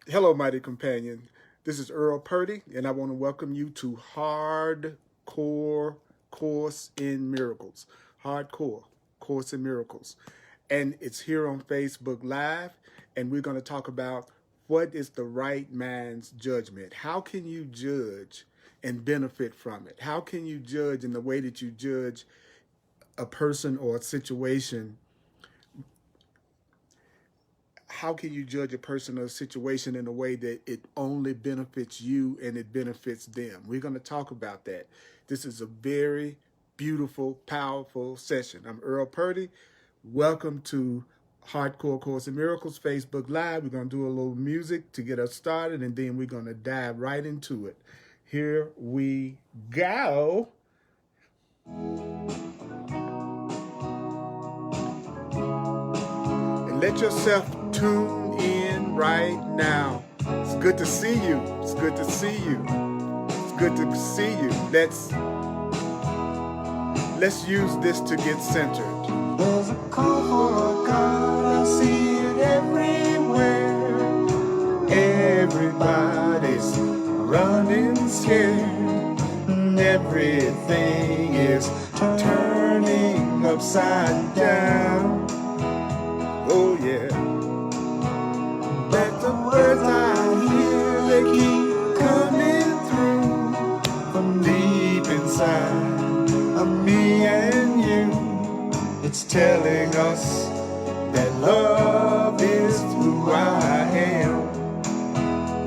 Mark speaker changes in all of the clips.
Speaker 1: Hello, mighty companion. This is Earl Purdy, and I want to welcome you to Hardcore Course in Miracles. Hardcore Course in Miracles. And it's here on Facebook Live, and we're going to talk about what is the right man's judgment. How can you judge and benefit from it? How can you judge in the way that you judge a person or a situation? How can you judge a person or a situation in a way that it only benefits you and it benefits them? We're going to talk about that. This is a very beautiful, powerful session. I'm Earl Purdy. Welcome to Hardcore Course in Miracles Facebook Live. We're going to do a little music to get us started, and then we're going to dive right into it. Here we go. And let yourself tune in right now. It's good to see you. It's good to see you. It's good to see you. Let's use this to get centered.
Speaker 2: There's a call for a God, I see it everywhere. Everybody's running scared, and everything is turning upside down. Oh yeah. But the words I hear, they keep coming through from deep inside of me and you. It's telling us that love is who I am.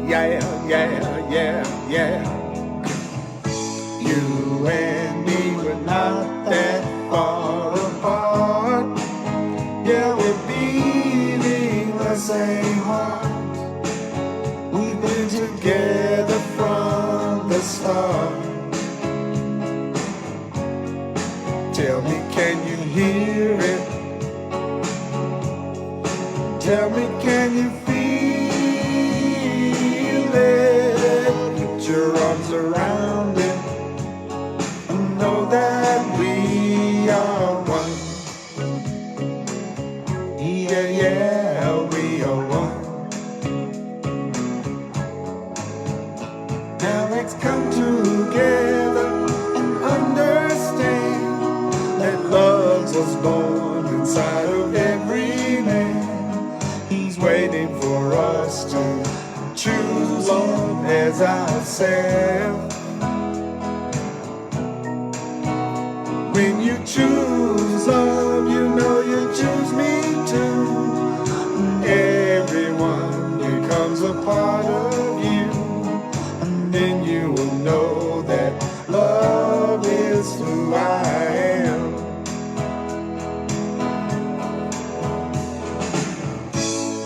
Speaker 2: Yeah, yeah, yeah, yeah. You and me were not that far apart. Yeah, we're beating the same heart. We've been together from the start. Tell me, can you hear it? Tell me, can you feel it? Put your arms around it and know that we are one. Yeah, yeah, we are one. Now let's come together and understand that love was born inside of every man. He's waiting for us to choose love as ourselves. When you choose love, you know you choose me too. Everyone becomes a part of you, and then you will know that love is who I am.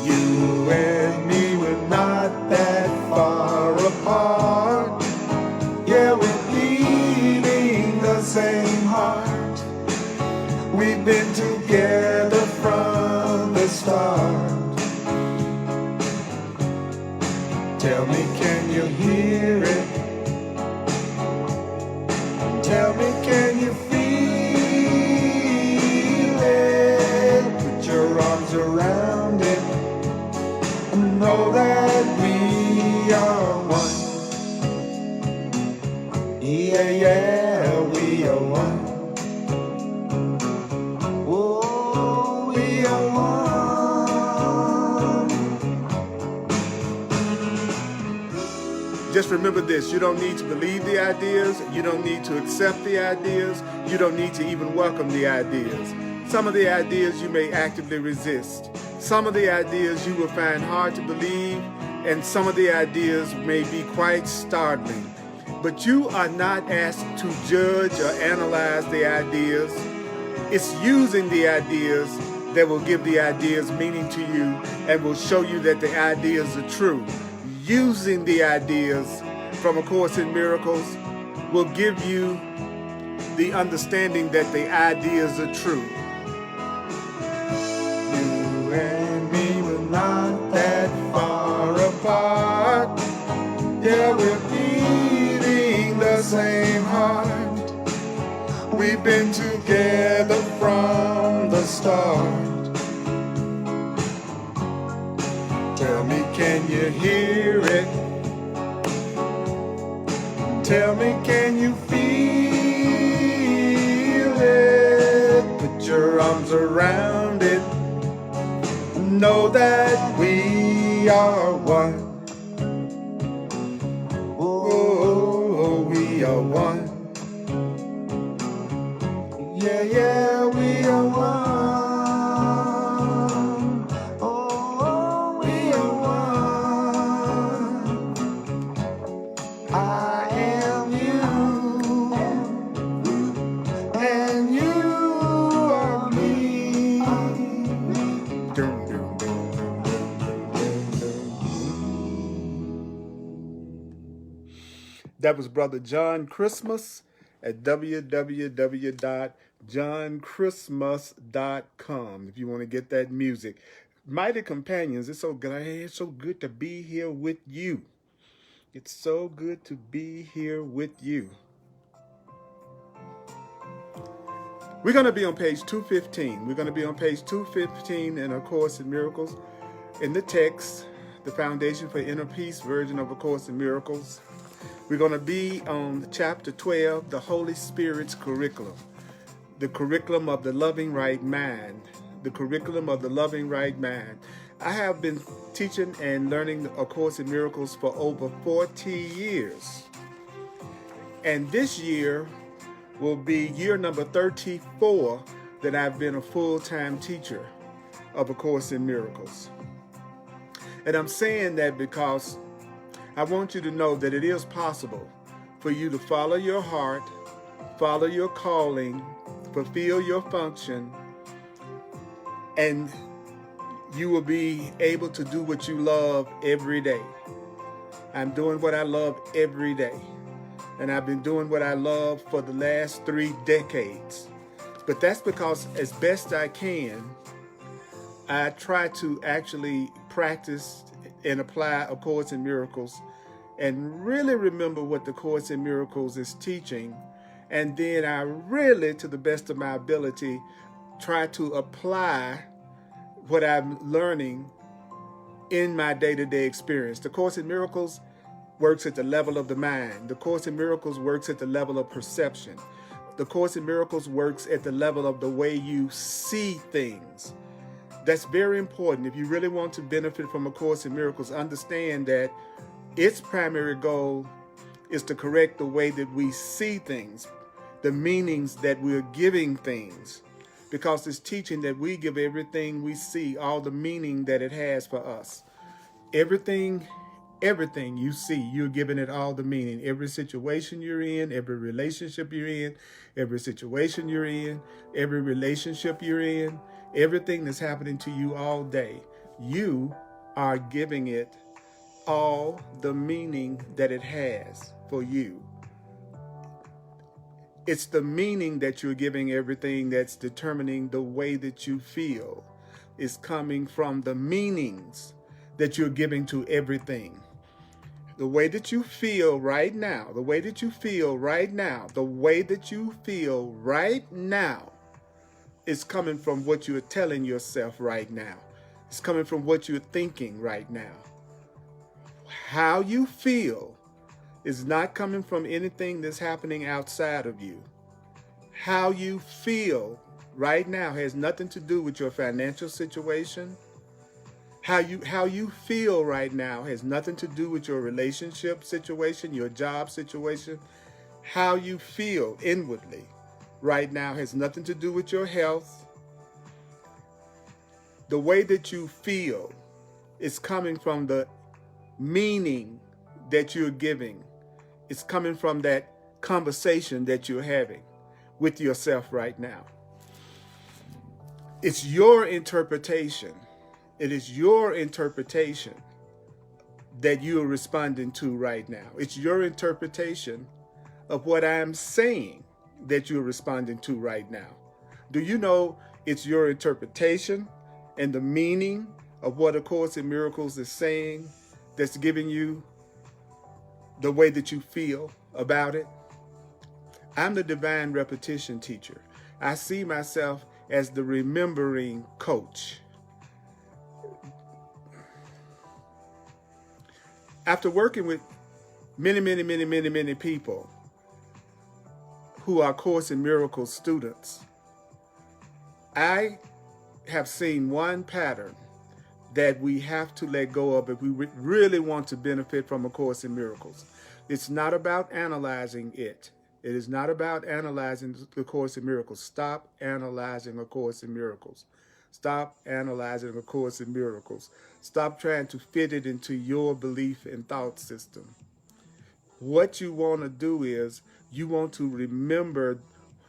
Speaker 2: You and me were not that far apart. Yeah, we're beating the same heart. We've been together from the start. Tell me, can you hear it? Tell me, can you feel it? Put your arms around it and know that we are one. Yeah, yeah, we are one. Oh, we are one.
Speaker 1: Just remember this, you don't need to believe the ideas, you don't need to accept the ideas, you don't need to even welcome the ideas. Some of the ideas you may actively resist. Some of the ideas you will find hard to believe, and some of the ideas may be quite startling. But you are not asked to judge or analyze the ideas. It's using the ideas that will give the ideas meaning to you and will show you that the ideas are true. Using the ideas from A Course in Miracles will give you the understanding that the ideas are true.
Speaker 2: You and me were not that far apart. Yeah, we're beating the same heart. We've been together from the start.
Speaker 1: Tell me, can you hear it? Tell me, can you feel it? Put your arms around it. Know that we are one. Oh, we are one. Yeah, yeah, we are one. Oh, we are one. I am you, and you are me. That was Brother John Christmas at www.johnchristmas.com if you want to get that music. Mighty Companions, it's so good to be here with you. It's so good to be here with you. We're going to be on page 215. We're going to be on page 215 in A Course in Miracles. In the text, the Foundation for Inner Peace version of A Course in Miracles. We're going to be on chapter 12, the Holy Spirit's curriculum. The curriculum of the loving right mind. The curriculum of the loving right mind. I have been teaching and learning A Course in Miracles for over 40 years. And this year will be year number 34 that I've been a full-time teacher of A Course in Miracles. And I'm saying that because I want you to know that it is possible for you to follow your heart, follow your calling, fulfill your function, and you will be able to do what you love every day. I'm doing what I love every day. And I've been doing what I love for the last 3 decades. But that's because as best I can, I try to actually practice and apply A Course in Miracles and really remember what the Course in Miracles is teaching. And then I really, to the best of my ability, try to apply what I'm learning in my day-to-day experience. The Course in Miracles works at the level of the mind. The Course in Miracles works at the level of perception. The Course in Miracles works at the level of the way you see things. That's very important. If you really want to benefit from A Course in Miracles, understand that its primary goal is to correct the way that we see things, the meanings that we're giving things, because it's teaching that we give everything we see all the meaning that it has for us. Everything you see, you're giving it all the meaning. Every situation you're in, every relationship you're in, every situation you're in, every relationship you're in, everything that's happening to you all day, you are giving it all the meaning that it has for you. It's the meaning that you're giving everything that's determining the way that you feel. Is coming from the meanings that you're giving to everything. The way that you feel right now, the way that you feel right now, the way that you feel right now is coming from what you're telling yourself right now. It's coming from what you're thinking right now. How you feel is not coming from anything that's happening outside of you. How you feel right now has nothing to do with your financial situation. How you feel right now has nothing to do with your relationship situation, your job situation. How you feel inwardly right now has nothing to do with your health. The way that you feel is coming from the meaning that you're giving. It's coming from that conversation that you're having with yourself right now. It's your interpretation. It is your interpretation that you're responding to right now. It's your interpretation of what I'm saying that you're responding to right now. Do you know it's your interpretation and the meaning of what A Course in Miracles is saying that's giving you the way that you feel about it? I'm the divine repetition teacher. I see myself as the remembering coach. After working with many people who are Course in Miracles students, I have seen one pattern that we have to let go of if we really want to benefit from A Course in Miracles. It's not about analyzing it. It is not about analyzing the Course in Miracles. Stop analyzing A Course in Miracles. Stop analyzing A Course in Miracles. Stop trying to fit it into your belief and thought system. What you want to do is you want to remember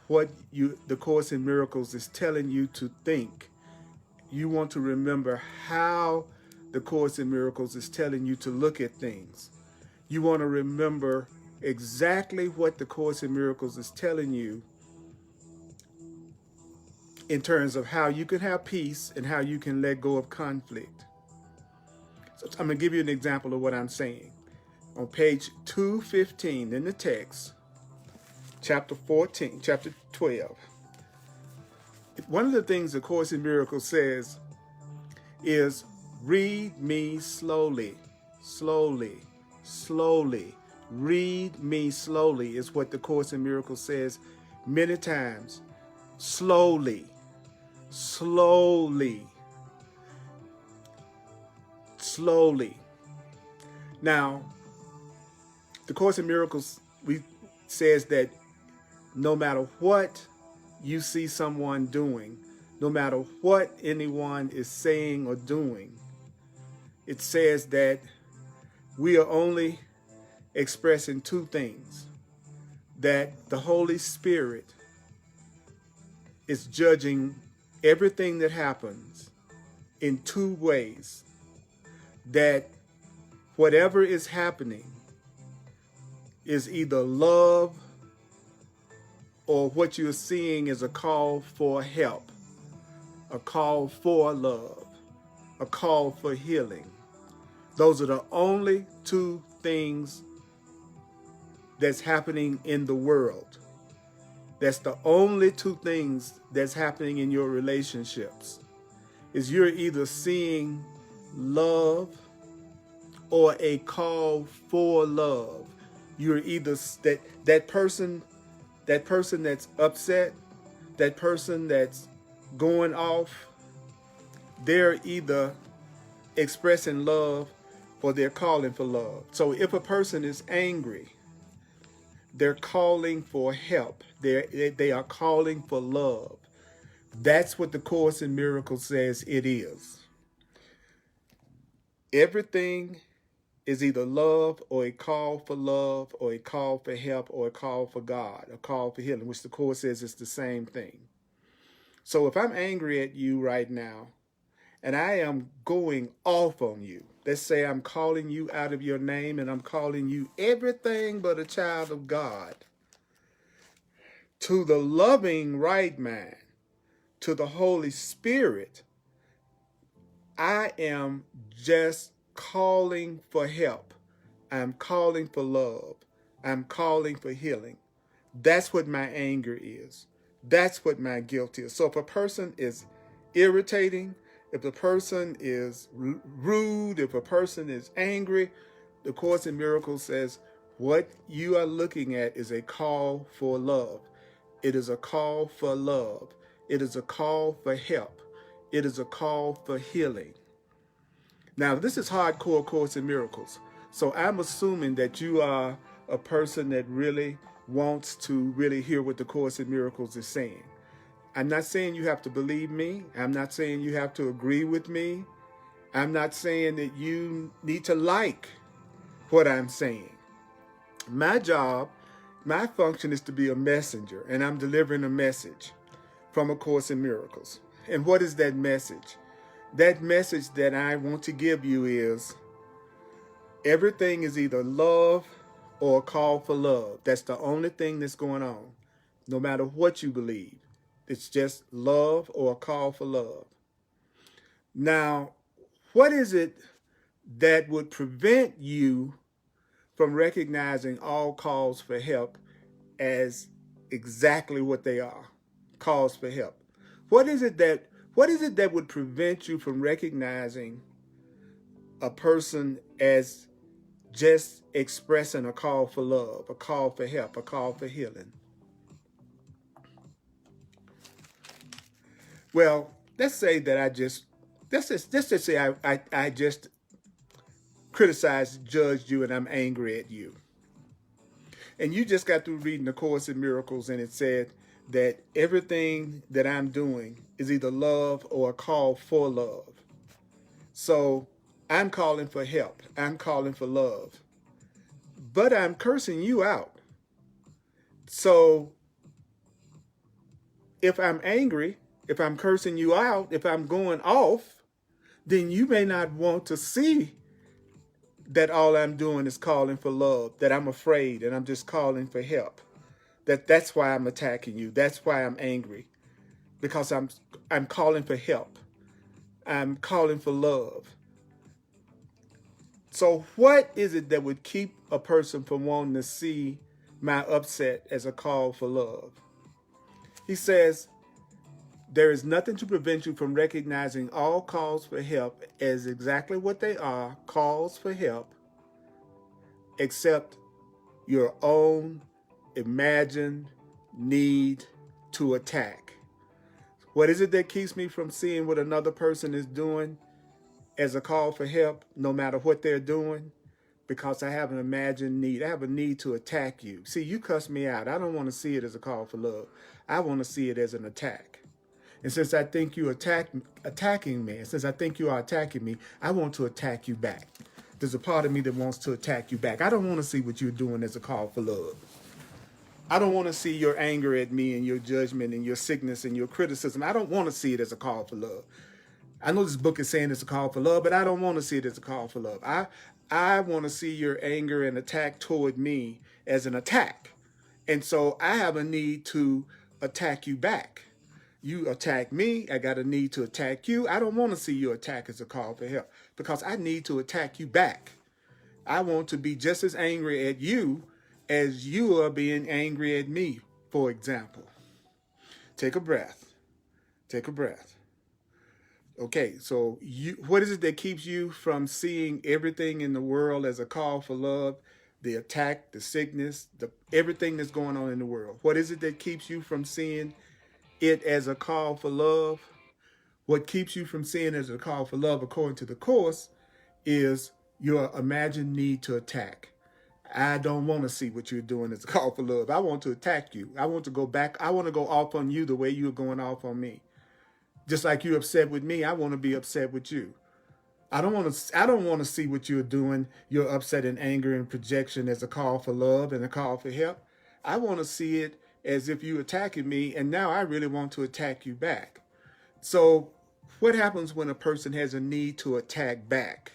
Speaker 1: what the Course in Miracles is telling you to think. You want to remember how the Course in Miracles is telling you to look at things. You want to remember exactly what the Course in Miracles is telling you in terms of how you can have peace and how you can let go of conflict. So I'm going to give you an example of what I'm saying. On page 215 in the text, chapter 12, one of the things the Course in Miracles says is, read me slowly, slowly, slowly. Read me slowly is what the Course in Miracles says many times. Slowly, slowly, slowly. Now, the Course in Miracles says that no matter what you see someone doing, no matter what anyone is saying or doing, it says that we are only expressing two things: that the Holy Spirit is judging everything that happens in two ways. That whatever is happening is either love, or what you're seeing is a call for help, a call for love, a call for healing. Those are the only two things that's happening in the world. That's the only two things that's happening in your relationships. Is you're either seeing love or a call for love. You're either that person that's upset, that person that's going off, they're either expressing love or they're calling for love. So if a person is angry, they're calling for help. They are calling for love. That's what the Course in Miracles says it is. Everything is either love or a call for love or a call for help or a call for God, a call for healing, which the Course says is the same thing. So if I'm angry at you right now and I am going off on you, let's say I'm calling you out of your name and I'm calling you everything but a child of God, to the loving right mind, to the Holy Spirit, I am just calling for help. I'm calling for love. I'm calling for healing. That's what my anger is. That's what my guilt is. So if a person is irritating, if a person is rude, if a person is angry, the Course in Miracles says what you are looking at is a call for love. It is a call for love. It is a call for help. It is a call for healing. Now, this is hardcore Course in Miracles. So I'm assuming that you are a person that really wants to really hear what the Course in Miracles is saying. I'm not saying you have to believe me. I'm not saying you have to agree with me. I'm not saying that you need to like what I'm saying. My job, my function is to be a messenger, and I'm delivering a message from A Course in Miracles. And what is that message? That message that I want to give you is everything is either love or a call for love. That's the only thing that's going on, no matter what you believe. It's just love or a call for love. Now, what is it that would prevent you from recognizing all calls for help as exactly what they are, calls for help? What is it that would prevent you from recognizing a person as just expressing a call for love, a call for help, a call for healing. Well, let's say that let's just say I just criticized, judged you, and I'm angry at you. And you just got through reading the Course in Miracles, and it said that everything that I'm doing is either love or a call for love. So I'm calling for help. I'm calling for love. But I'm cursing you out. So if I'm angry, if I'm cursing you out, if I'm going off, then you may not want to see that all I'm doing is calling for love, that I'm afraid and I'm just calling for help. That's why I'm attacking you. That's why I'm angry. Because I'm calling for help. I'm calling for love. So what is it that would keep a person from wanting to see my upset as a call for love? He says, there is nothing to prevent you from recognizing all calls for help as exactly what they are, calls for help, except your own imagined need to attack. What is it that keeps me from seeing what another person is doing as a call for help, no matter what they're doing? Because I have an imagined need. I have a need to attack you. See, you cuss me out. I don't want to see it as a call for love. I want to see it as an attack. And since I think you're attacking me, and since I think you are attacking me, I want to attack you back. There's a part of me that wants to attack you back. I don't want to see what you're doing as a call for love. I don't want to see your anger at me and your judgment and your sickness and your criticism. I don't want to see it as a call for love. I know this book is saying it's a call for love, but I don't want to see it as a call for love. I want to see your anger and attack toward me as an attack. And so I have a need to attack you back. You attack me, I got a need to attack you. I don't want to see your attack as a call for help because I need to attack you back. I want to be just as angry at you as you are being angry at me, for example. Take a breath. Take a breath. Okay, so what is it that keeps you from seeing everything in the world as a call for love? The attack, the sickness, everything that's going on in the world. What is it that keeps you from seeing it as a call for love? What keeps you from seeing it as a call for love, according to the Course, is your imagined need to attack. I don't want to see what you're doing as a call for love. I want to attack you. I want to go back. I want to go off on you the way you're going off on me. Just like you're upset with me, I want to be upset with you. I don't want to see what you're doing, your upset and anger and projection as a call for love and a call for help. I want to see it as if you're attacking me, and now I really want to attack you back. So what happens when a person has a need to attack back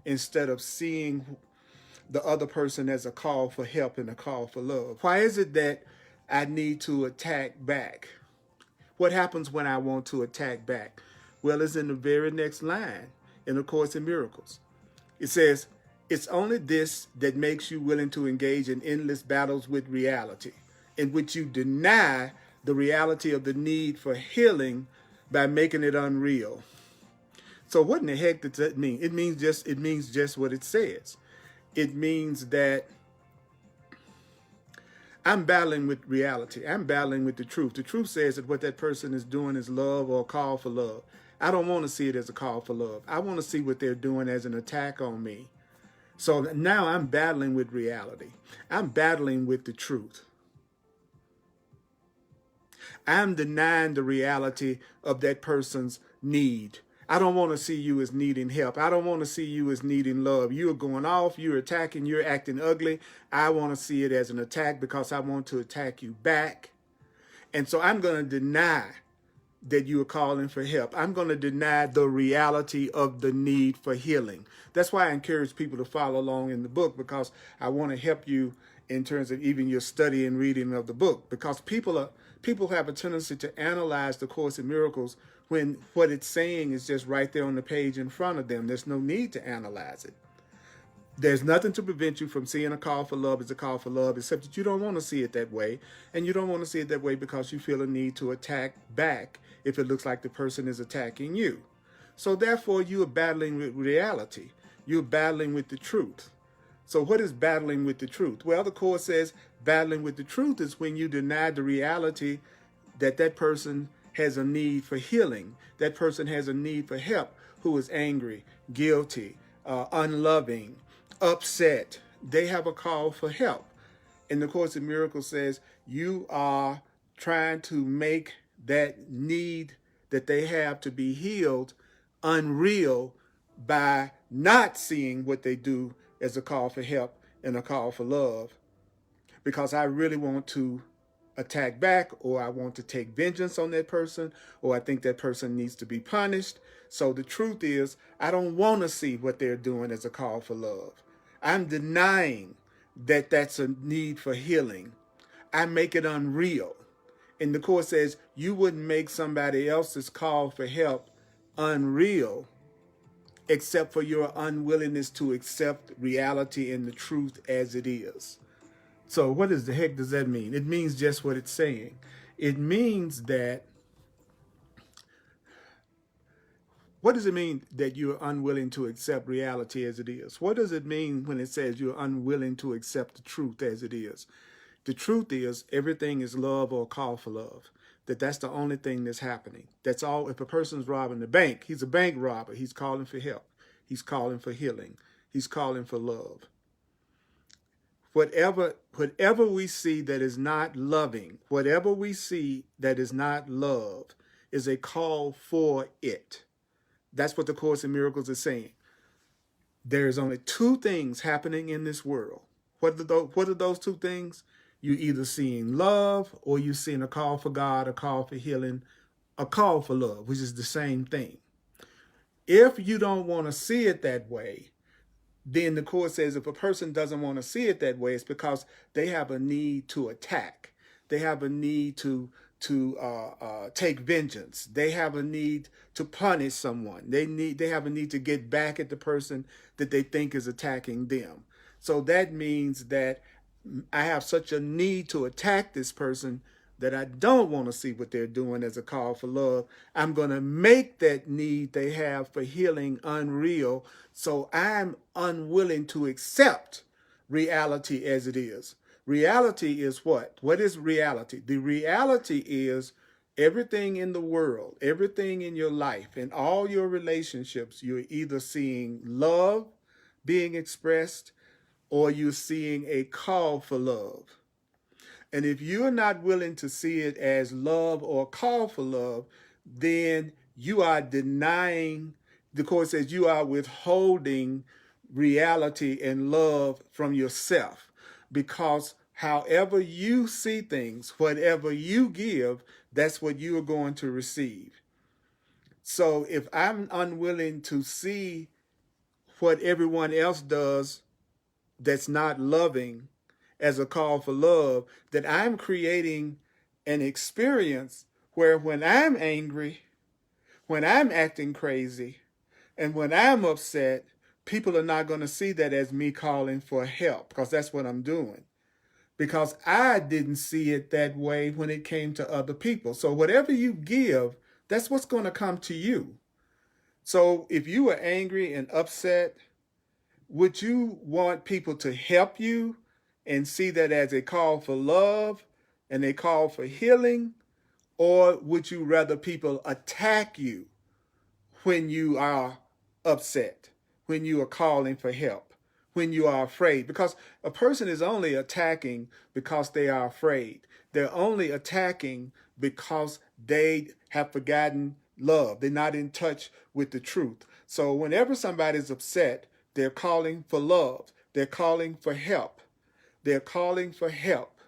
Speaker 1: instead of seeing the other person as a call for help and a call for love? Why is it that I need to attack back? What happens when I want to attack back? Well, it's in the very next line in the Course in Miracles. It says, it's only this that makes you willing to engage in endless battles with reality, in which you deny the reality of the need for healing by making it unreal. So what in the heck does that mean? It means just what it says. It means that I'm battling with reality. I'm battling with the truth. The truth says that what that person is doing is love or a call for love. I don't want to see it as a call for love. I want to see what they're doing as an attack on me. So now I'm battling with reality. I'm battling with the truth. I'm denying the reality of that person's need. I don't want to see you as needing help. I don't want to see you as needing love. You're going off, you're attacking, you're acting ugly. I want to see it as an attack because I want to attack you back. And so I'm going to deny that you are calling for help. I'm going to deny the reality of the need for healing. That's why I encourage people to follow along in the book, because I want to help you in terms of even your study and reading of the book, because people have a tendency to analyze the Course in Miracles when what it's saying is just right there on the page in front of them. There's no need to analyze it. There's nothing to prevent you from seeing a call for love as a call for love, except that you don't want to see it that way. And you don't want to see it that way because you feel a need to attack back if it looks like the person is attacking you. So therefore, you are battling with reality. You're battling with the truth. So what is battling with the truth? Well, the Course says battling with the truth is when you deny the reality that that person has a need for healing. That person has a need for help, who is angry, guilty, unloving, upset. They have a call for help. And the Course in Miracles says you are trying to make that need that they have to be healed unreal by not seeing what they do as a call for help and a call for love. Because I really want to attack back, or I want to take vengeance on that person, or I think that person needs to be punished. So the truth is, I don't want to see what they're doing as a call for love. I'm denying that that's a need for healing. I make it unreal. And the Course says you wouldn't make somebody else's call for help unreal except for your unwillingness to accept reality and the truth as it is. So what the heck does that mean? It means just what it's saying. It means that, what does it mean that you're unwilling to accept reality as it is? What does it mean when it says you're unwilling to accept the truth as it is? The truth is everything is love or a call for love. That's the only thing that's happening. That's all. If a person's robbing the bank, he's a bank robber. He's calling for help. He's calling for healing. He's calling for love. Whatever we see that is not loving, whatever we see that is not love, is a call for it. That's what the Course in Miracles is saying. There's only two things happening in this world. What are those two things? You're either seeing love, or you're seeing a call for God, a call for healing, a call for love, which is the same thing. If you don't want to see it that way, then the Course says if a person doesn't want to see it that way, it's because they have a need to attack. They have a need to take vengeance. They have a need to punish someone. They have a need to get back at the person that they think is attacking them. So that means that I have such a need to attack this person that I don't want to see what they're doing as a call for love. I'm going to make that need they have for healing unreal. So I'm unwilling to accept reality as it is. Reality is what? What is reality? The reality is everything in the world, everything in your life, in all your relationships, you're either seeing love being expressed, or you're seeing a call for love. And if you're not willing to see it as love or call for love, then you are denying, the Course says you are withholding reality and love from yourself. Because however you see things, whatever you give, that's what you are going to receive. So if I'm unwilling to see what everyone else does that's not loving as a call for love, that I'm creating an experience where when I'm angry, when I'm acting crazy, and when I'm upset, people are not going to see that as me calling for help, because that's what I'm doing. Because I didn't see it that way when it came to other people. So whatever you give, that's what's going to come to you. So if you are angry and upset, would you want people to help you and see that as a call for love and a call for healing? Or would you rather people attack you when you are upset, when you are calling for help, when you are afraid? Because a person is only attacking because they are afraid. They're only attacking because they have forgotten love. They're not in touch with the truth. So whenever somebody's upset, they're calling for love. They're calling for help. They're calling for help.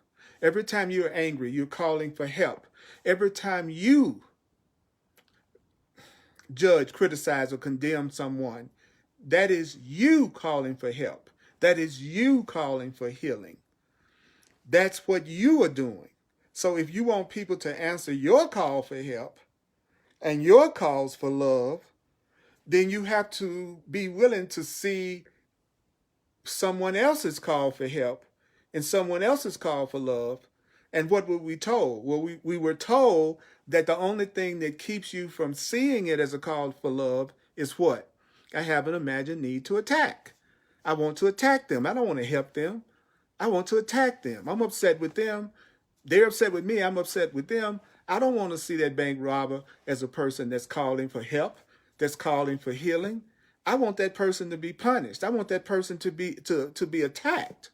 Speaker 1: Every time you're angry, you're calling for help. Every time you judge, criticize, or condemn someone, that is you calling for help. That is you calling for healing. That's what you are doing. So if you want people to answer your call for help and your calls for love, then you have to be willing to see someone else's call for help and someone else's call for love. And what were we told? Well, we were told that the only thing that keeps you from seeing it as a call for love is what? I have an imagined need to attack. I want to attack them. I don't want to help them. I want to attack them. I'm upset with them. They're upset with me. I'm upset with them. I don't want to see that bank robber as a person that's calling for help, that's calling for healing. I want that person to be punished. I want that person to be attacked.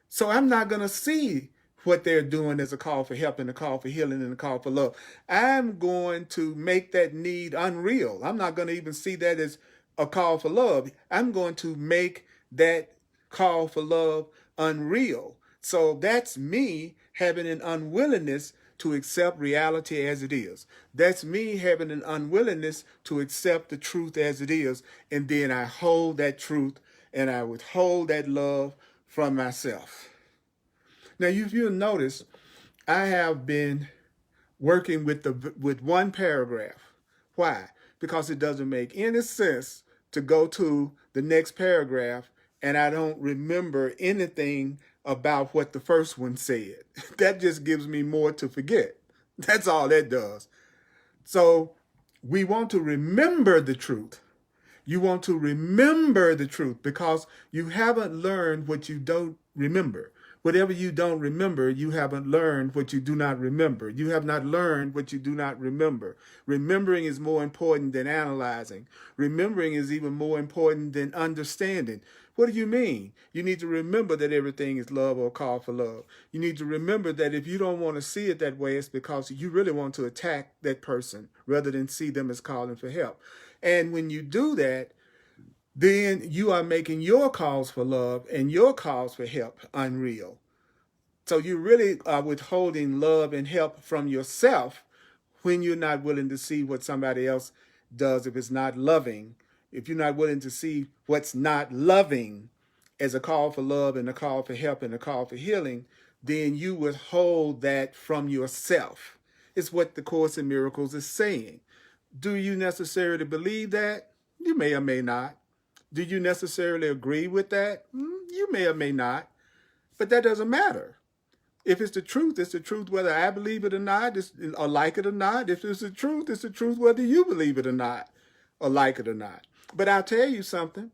Speaker 1: So I'm not going to see what they're doing as a call for help and a call for healing and a call for love. I'm going to make that need unreal. I'm not going to even see that as a call for love. I'm going to make that call for love unreal. So that's me having an unwillingness to accept reality as it is. That's me having an unwillingness to accept the truth as it is. And then I hold that truth and I withhold that love from myself. Now, if you'll notice, I have been working with one paragraph. Why? Because it doesn't make any sense to go to the next paragraph and I don't remember anything about what the first one said. That just gives me more to forget. That's all that does. So we want to remember the truth. You want to remember the truth because you haven't learned what you don't remember. Whatever you don't remember, you haven't learned what you do not remember. You have not learned what you do not remember. Remembering is more important than analyzing. Remembering is even more important than understanding. What do you mean? You need to remember that everything is love or call for love. You need to remember that if you don't want to see it that way, it's because you really want to attack that person rather than see them as calling for help. And when you do that, then you are making your calls for love and your calls for help unreal. So you really are withholding love and help from yourself when you're not willing to see what somebody else does if it's not loving. If you're not willing to see what's not loving as a call for love and a call for help and a call for healing, then you withhold that from yourself. It's what the Course in Miracles is saying. Do you necessarily believe that? You may or may not. Do you necessarily agree with that? You may or may not. But that doesn't matter. If it's the truth, it's the truth whether I believe it or not, or like it or not. If it's the truth whether you believe it or not, or like it or not. But I'll tell you something.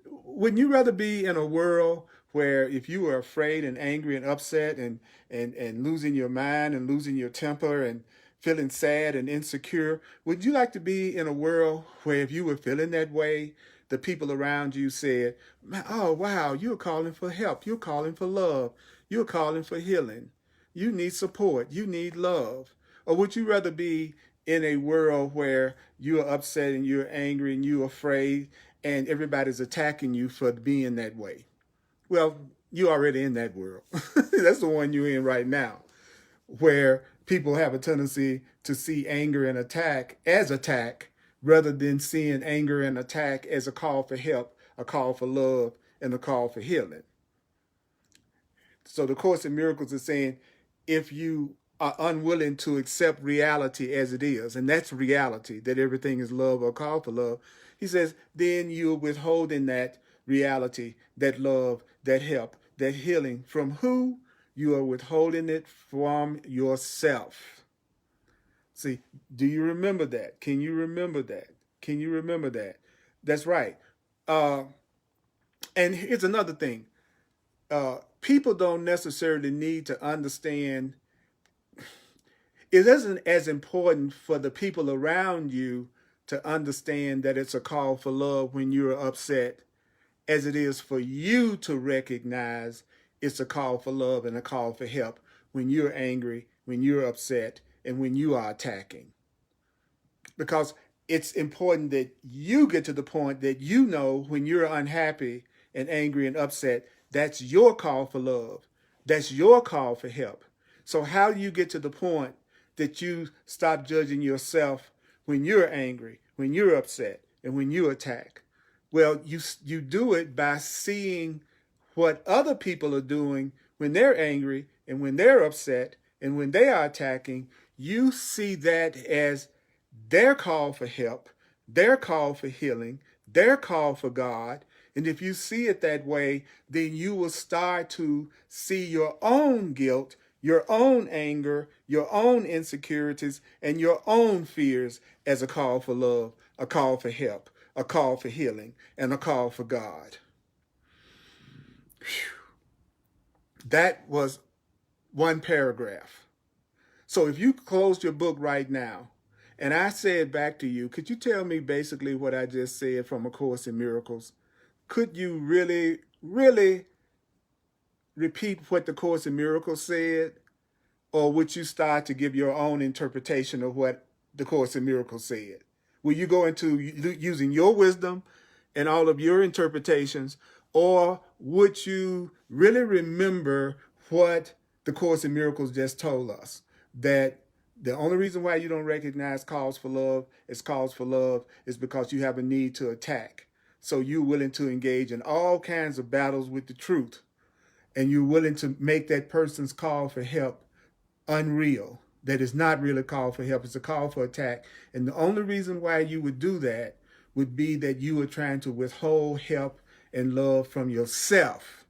Speaker 1: Wouldn't you rather be in a world where if you were afraid and angry and upset and losing your mind and losing your temper and feeling sad and insecure, would you like to be in a world where if you were feeling that way, the people around you said, oh, wow, you're calling for help. You're calling for love. You're calling for healing. You need support. You need love. Or would you rather be in a world where you're upset and you're angry and you're afraid and everybody's attacking you for being that way? Well, you're already in that world. That's the one you're in right now, where people have a tendency to see anger and attack as attack rather than seeing anger and attack as a call for help, a call for love, and a call for healing. So the Course in Miracles is saying, if you are unwilling to accept reality as it is, and that's reality, that everything is love or call for love, he says, then you're withholding that reality, that love, that help, that healing from who? You are withholding it from yourself. See, do you remember that? Can you remember that? Can you remember that? That's right. And here's another thing. People don't necessarily need to understand. It isn't as important for the people around you to understand that it's a call for love when you're upset as it is for you to recognize it's a call for love and a call for help when you're angry, when you're upset, and when you are attacking. Because it's important that you get to the point that you know when you're unhappy and angry and upset, that's your call for love. That's your call for help. So how do you get to the point that you stop judging yourself when you're angry, when you're upset, and when you attack? Well, you do it by seeing what other people are doing when they're angry and when they're upset and when they are attacking. You see that as their call for help, their call for healing, their call for God. And if you see it that way, then you will start to see your own guilt, your own anger, your own insecurities, and your own fears as a call for love, a call for help, a call for healing, and a call for God. That was one paragraph. So if you closed your book right now and I said back to you, could you tell me basically what I just said from A Course in Miracles? Could you really, really repeat what the Course in Miracles said? Or would you start to give your own interpretation of what the Course in Miracles said? Will you go into using your wisdom and all of your interpretations? Or would you really remember what the Course in Miracles just told us? That the only reason why you don't recognize calls for love as calls for love is because you have a need to attack. So you're willing to engage in all kinds of battles with the truth. And you're willing to make that person's call for help unreal. That is not really a call for help. It's a call for attack. And the only reason why you would do that would be that you are trying to withhold help and love from yourself.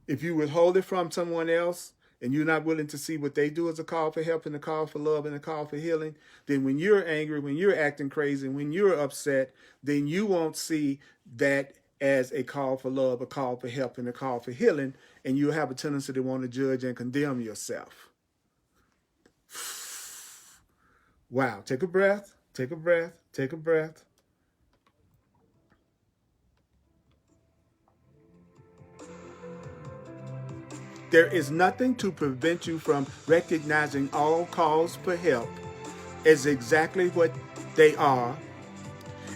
Speaker 1: If you withhold it from someone else and you're not willing to see what they do as a call for help and a call for love and a call for healing, then when you're angry, when you're acting crazy, when you're upset, then you won't see that as a call for love, a call for help, and a call for healing, and you'll have a tendency to want to judge and condemn yourself. Wow. Take a breath. Take a breath. Take a breath. There is nothing to prevent you from recognizing all calls for help as exactly what they are,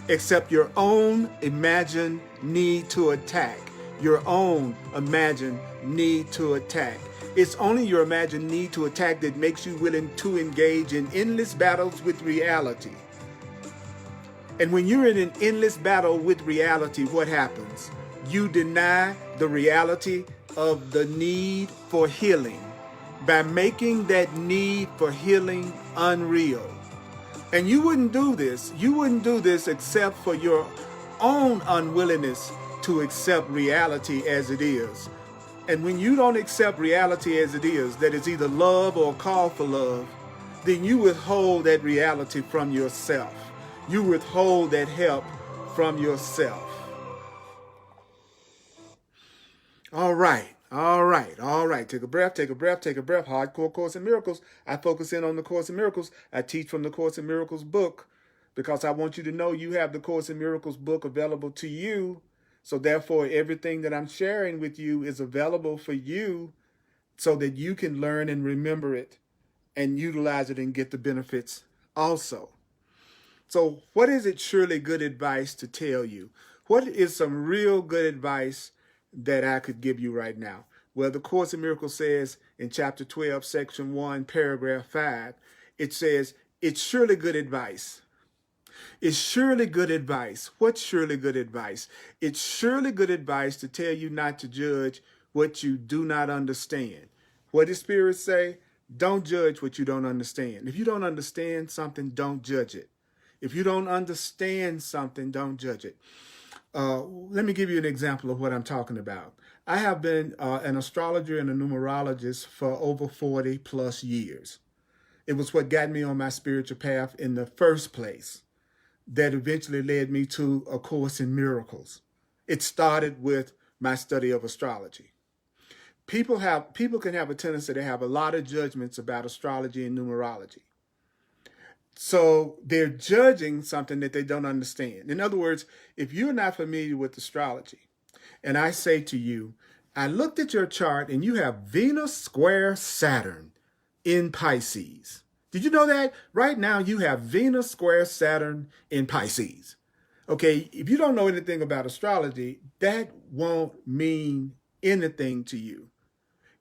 Speaker 1: except your own imagined need to attack. Your own imagined need to attack. It's only your imagined need to attack that makes you willing to engage in endless battles with reality. And when you're in an endless battle with reality, what happens? You deny the reality of the need for healing by making that need for healing unreal. And you wouldn't do this. You wouldn't do this except for your own unwillingness to accept reality as it is. And when you don't accept reality as it is, that it's either love or a call for love, then you withhold that reality from yourself. You withhold that help from yourself. All right. Take a breath, take a breath, take a breath. Hardcore Course in Miracles. I focus in on the Course in Miracles. I teach from the Course in Miracles book because I want you to know you have the Course in Miracles book available to you. So therefore, everything that I'm sharing with you is available for you so that you can learn and remember it and utilize it and get the benefits also. So what is it surely good advice to tell you? What is some real good advice that I could give you right now? Well, the Course in Miracles says in chapter 12, section 1, paragraph 5, it says, it's surely good advice. It's surely good advice. What's surely good advice? It's surely good advice to tell you not to judge what you do not understand. What does Spirit say? Don't judge what you don't understand. If you don't understand something, don't judge it. If you don't understand something, don't judge it. Let me give you an example of what I'm talking about. I have been an astrologer and a numerologist for over 40 plus years. It was what got me on my spiritual path in the first place that eventually led me to A Course in Miracles. It started with my study of astrology. People can have a tendency to have a lot of judgments about astrology and numerology. So they're judging something that they don't understand. In other words, if you're not familiar with astrology, and I say to you, I looked at your chart and you have Venus square Saturn in Pisces. Did you know that? Right now you have Venus square Saturn in Pisces. Okay, if you don't know anything about astrology, that won't mean anything to you.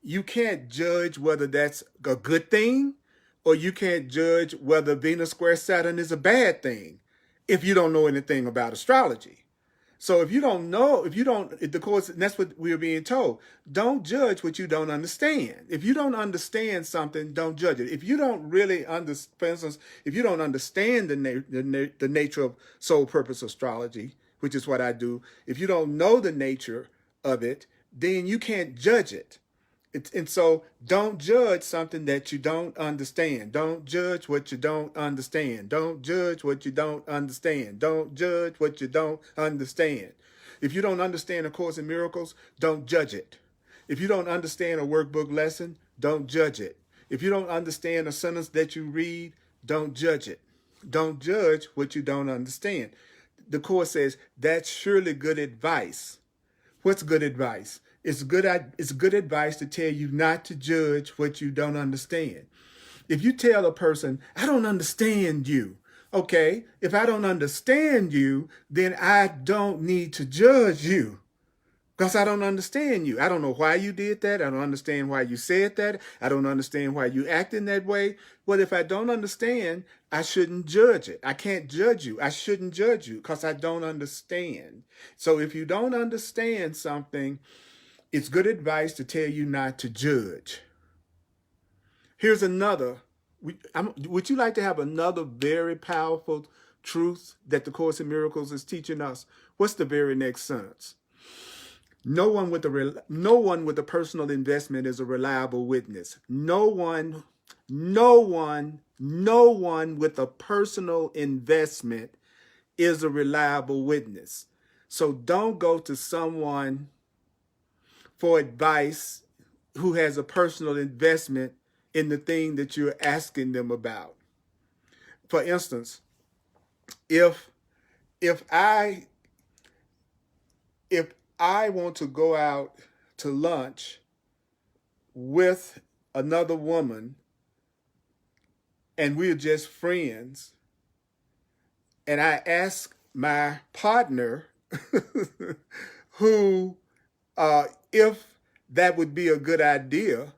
Speaker 1: You can't judge whether that's a good thing, or you can't judge whether Venus square Saturn is a bad thing if you don't know anything about astrology. So if you don't know, the Course, and that's what we're being told. Don't judge what you don't understand. If you don't understand something, don't judge it. If you don't really understand, for instance, if you don't understand the nature of soul purpose astrology, which is what I do, if you don't know the nature of it, then you can't judge it. And so don't judge something that you don't understand. Don't judge what you don't understand. Don't judge what you don't understand. Don't judge what you don't understand. If you don't understand A Course in Miracles, don't judge it. If you don't understand a workbook lesson, don't judge it. If you don't understand a sentence that you read, don't judge it. Don't judge what you don't understand. The Course says that's surely good advice. What's good advice? It's good advice to tell you not to judge what you don't understand. If you tell a person, I don't understand you, okay, if I don't understand you, then I don't need to judge you because I don't understand you. I don't know why you did that. I don't understand why you said that. I don't understand why you act in that way. Well, if I don't understand, I shouldn't judge it. I can't judge you. I shouldn't judge you because I don't understand. So if you don't understand something, it's good advice to tell you not to judge. Here's another. Would you like to have another very powerful truth that the Course in Miracles is teaching us? What's the very next sentence? No one with a personal investment is a reliable witness. No one with a personal investment is a reliable witness. So don't go to someone for advice who has a personal investment in the thing that you're asking them about. For instance, if I want to go out to lunch with another woman and we're just friends, and I ask my partner who if that would be a good idea,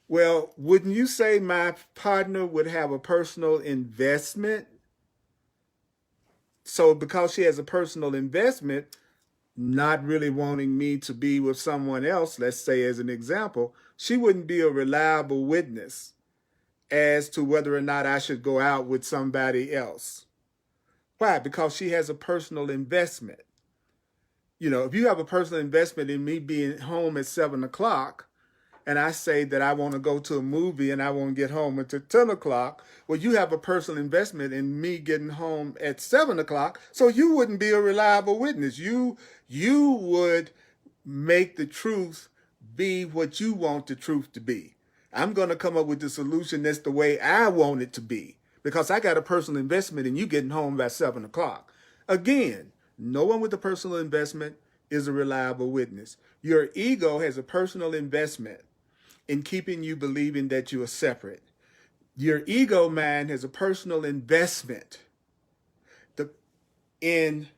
Speaker 1: well, wouldn't you say my partner would have a personal investment? So because she has a personal investment, not really wanting me to be with someone else, let's say as an example, she wouldn't be a reliable witness as to whether or not I should go out with somebody else. Why? Because she has a personal investment. You know, if you have a personal investment in me being home at 7 o'clock, and I say that I want to go to a movie and I won't get home until 10 o'clock, well, you have a personal investment in me getting home at 7 o'clock, so you wouldn't be a reliable witness. You would make the truth be what you want the truth to be. I'm going to come up with the solution that's the way I want it to be because I got a personal investment in you getting home by 7 o'clock. Again, no one with a personal investment is a reliable witness. Your ego has a personal investment in keeping you believing that you are separate. Your ego mind has a personal investment in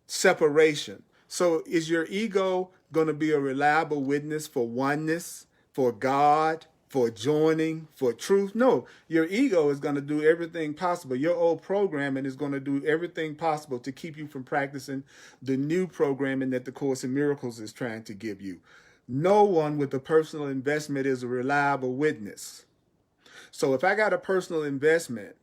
Speaker 1: separation. So is your ego going to be a reliable witness for oneness, for God, for joining, for truth? No, your ego is going to do everything possible. Your old programming is going to do everything possible to keep you from practicing the new programming that the Course in Miracles is trying to give you. No one with a personal investment is a reliable witness. So if I got a personal investment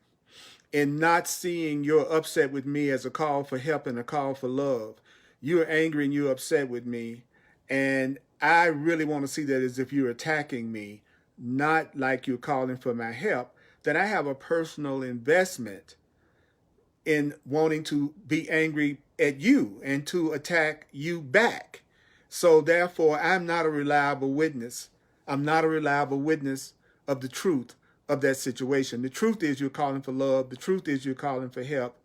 Speaker 1: in not seeing your upset with me as a call for help and a call for love, you're angry and you're upset with me, and I really want to see that as if you're attacking me, not like you're calling for my help, then I have a personal investment in wanting to be angry at you and to attack you back. So therefore, I'm not a reliable witness. I'm not a reliable witness of the truth of that situation. The truth is you're calling for love. The truth is you're calling for help.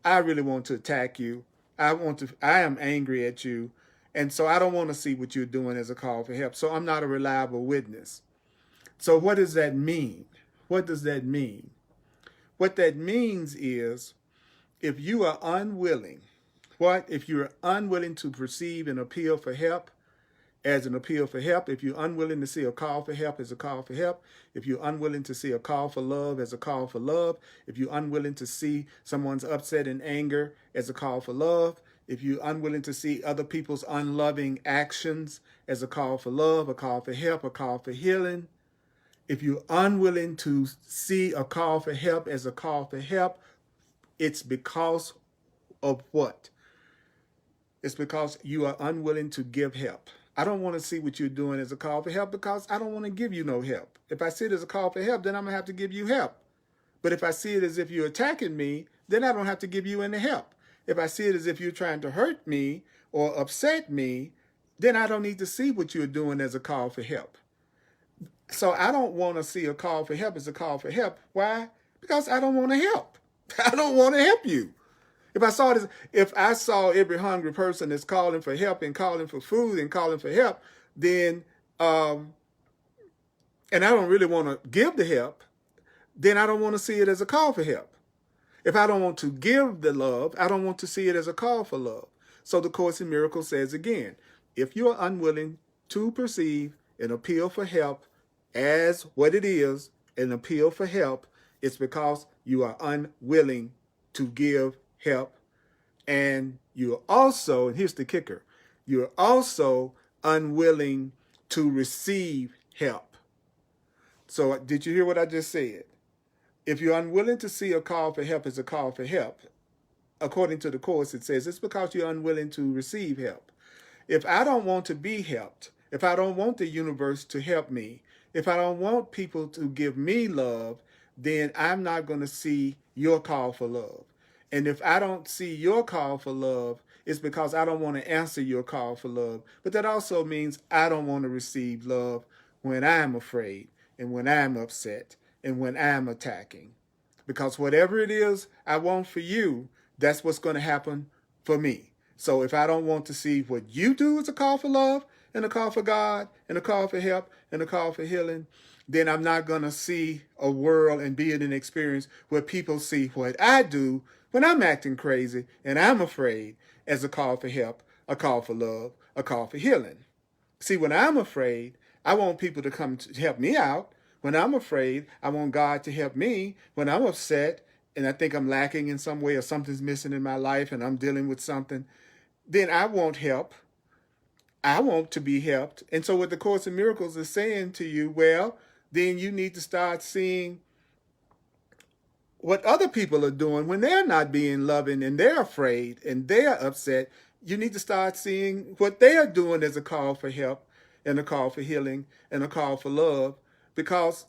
Speaker 1: I really want to attack you. I am angry at you. And so I don't want to see what you're doing as a call for help. So I'm not a reliable witness. So what does that mean? What does that mean? What that means is if you are unwilling, if you're unwilling to perceive an appeal for help as an appeal for help, if you're unwilling to see a call for help as a call for help, if you're unwilling to see a call for love as a call for love, if you're unwilling to see someone's upset and anger as a call for love, if you're unwilling to see other people's unloving actions as a call for love, a call for help, a call for healing, if you're unwilling to see a call for help as a call for help, it's because of what? It's because you are unwilling to give help. I don't want to see what you're doing as a call for help because I don't want to give you no help. If I see it as a call for help, then I'm going to have to give you help. But if I see it as if you're attacking me, then I don't have to give you any help. If I see it as if you're trying to hurt me or upset me, then I don't need to see what you're doing as a call for help. So I don't want to see a call for help as a call for help. Why? Because I don't want to help. I don't want to help you. If I saw every hungry person that's calling for help and calling for food and calling for help, then and I don't really want to give the help, then I don't want to see it as a call for help. If I don't want to give the love, I don't want to see it as a call for love. So the Course in Miracles says again, if you are unwilling to perceive an appeal for help as what it is, an appeal for help, it's because you are unwilling to give help. And you're also, and here's the kicker, you're also unwilling to receive help. So did you hear what I just said? If you're unwilling to see a call for help as a call for help, according to the Course, it says it's because you're unwilling to receive help. If I don't want to be helped, if I don't want the universe to help me, if I don't want people to give me love, then I'm not going to see your call for love. And if I don't see your call for love, it's because I don't want to answer your call for love. But that also means I don't want to receive love when I'm afraid and when I'm upset and when I'm attacking. Because whatever it is I want for you, that's what's going to happen for me. So if I don't want to see what you do as a call for love and a call for God and a call for help and a call for healing, then I'm not going to see a world and be in an experience where people see what I do when I'm acting crazy and I'm afraid as a call for help, a call for love, a call for healing. See, when I'm afraid, I want people to come to help me out. When I'm afraid, I want God to help me. When I'm upset and I think I'm lacking in some way or something's missing in my life and I'm dealing with something, then I want help. I want to be helped. And so what the Course in Miracles is saying to you, well, then you need to start seeing what other people are doing when they're not being loving and they're afraid and they're upset. You need to start seeing what they are doing as a call for help and a call for healing and a call for love. Because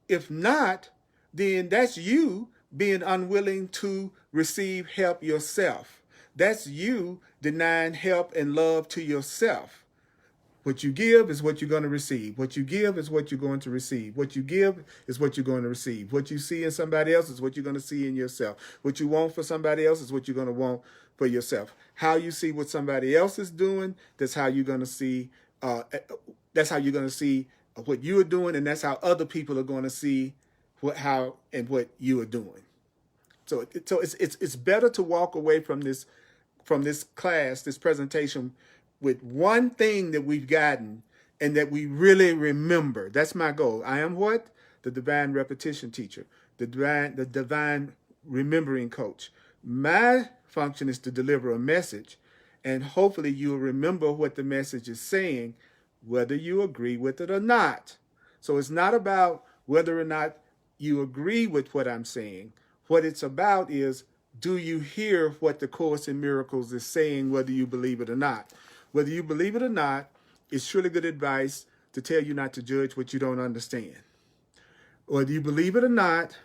Speaker 1: if not, then that's you being unwilling to receive help yourself. That's you denying help and love to yourself. What you give is what you're going to receive. What you give is what you're going to receive. What you give is what you're going to receive. What you see in somebody else is what you're going to see in yourself. What you want for somebody else is what you're going to want for yourself. How you see what somebody else is doing, that's how you're going to see. That's how you're going to see what you are doing, and that's how other people are going to see what you are doing. So it's better to walk away from this class, this presentation, with one thing that we've gotten and that we really remember. That's my goal. I am what? The divine repetition teacher, the divine remembering coach. My function is to deliver a message, and hopefully you'll remember what the message is saying, whether you agree with it or not. So it's not about whether or not you agree with what I'm saying. What it's about is, do you hear what the Course in Miracles is saying, whether you believe it or not? Whether you believe it or not, it's surely good advice to tell you not to judge what you don't understand. Whether you believe it or not,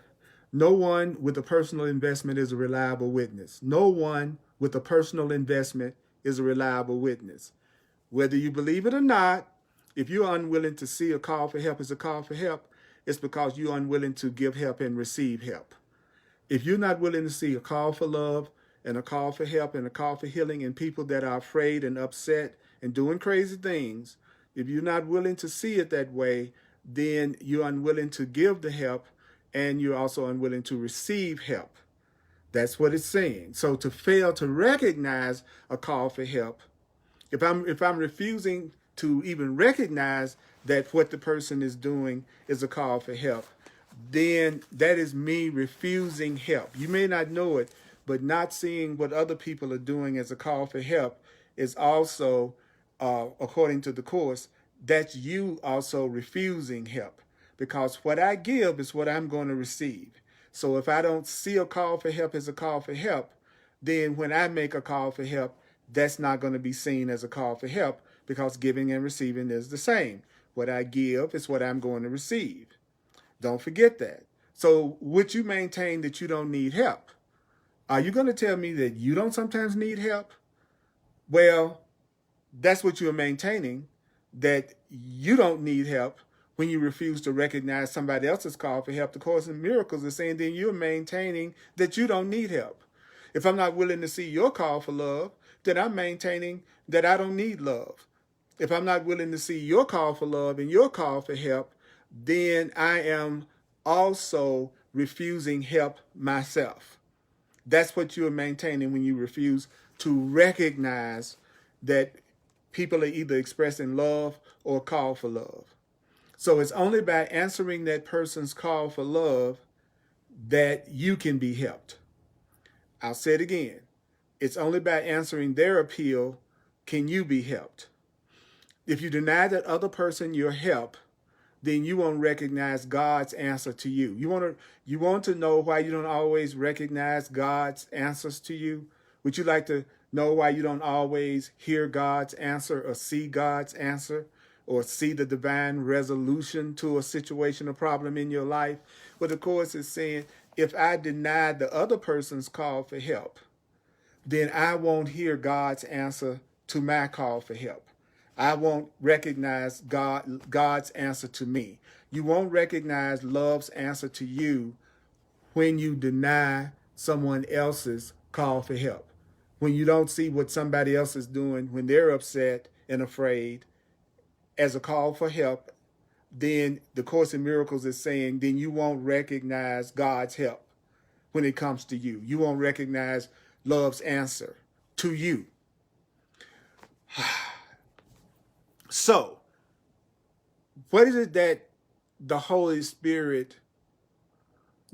Speaker 1: no one with a personal investment is a reliable witness. No one with a personal investment is a reliable witness. Whether you believe it or not, if you're unwilling to see a call for help as a call for help, it's because you're unwilling to give help and receive help. If you're not willing to see a call for love and a call for help and a call for healing in people that are afraid and upset and doing crazy things, if you're not willing to see it that way, then you're unwilling to give the help and you're also unwilling to receive help. That's what it's saying. So to fail to recognize a call for help, if I'm refusing to even recognize that what the person is doing is a call for help, then that is me refusing help. You may not know it, but not seeing what other people are doing as a call for help is also, according to the Course, that's you also refusing help. Because what I give is what I'm going to receive. So if I don't see a call for help as a call for help, then when I make a call for help, that's not going to be seen as a call for help, because giving and receiving is the same. What I give is what I'm going to receive. Don't forget that. So would you maintain that you don't need help? Are you going to tell me that you don't sometimes need help? Well, That's what you're maintaining, that you don't need help when you refuse to recognize somebody else's call for help. The Course in Miracles is saying then you're maintaining that you don't need help. If I'm not willing to see your call for love, then I'm maintaining that I don't need love. If I'm not willing to see your call for love and your call for help, then I am also refusing help myself. That's what you're maintaining when you refuse to recognize that people are either expressing love or call for love. So it's only by answering that person's call for love that you can be helped. I'll say it again. It's only by answering their appeal can you be helped. If you deny that other person your help, then you won't recognize God's answer to you. You want to know why you don't always recognize God's answers to you? Would you like to know why you don't always hear God's answer or see God's answer or see the divine resolution to a situation or problem in your life? But the Course is saying, if I deny the other person's call for help, then I won't hear God's answer to my call for help. I won't recognize God's answer to me. You won't recognize love's answer to you when you deny someone else's call for help. When you don't see what somebody else is doing when they're upset and afraid as a call for help, then the Course in Miracles is saying, then you won't recognize God's help when it comes to you. You won't recognize love's answer to you. So, what is it that the Holy Spirit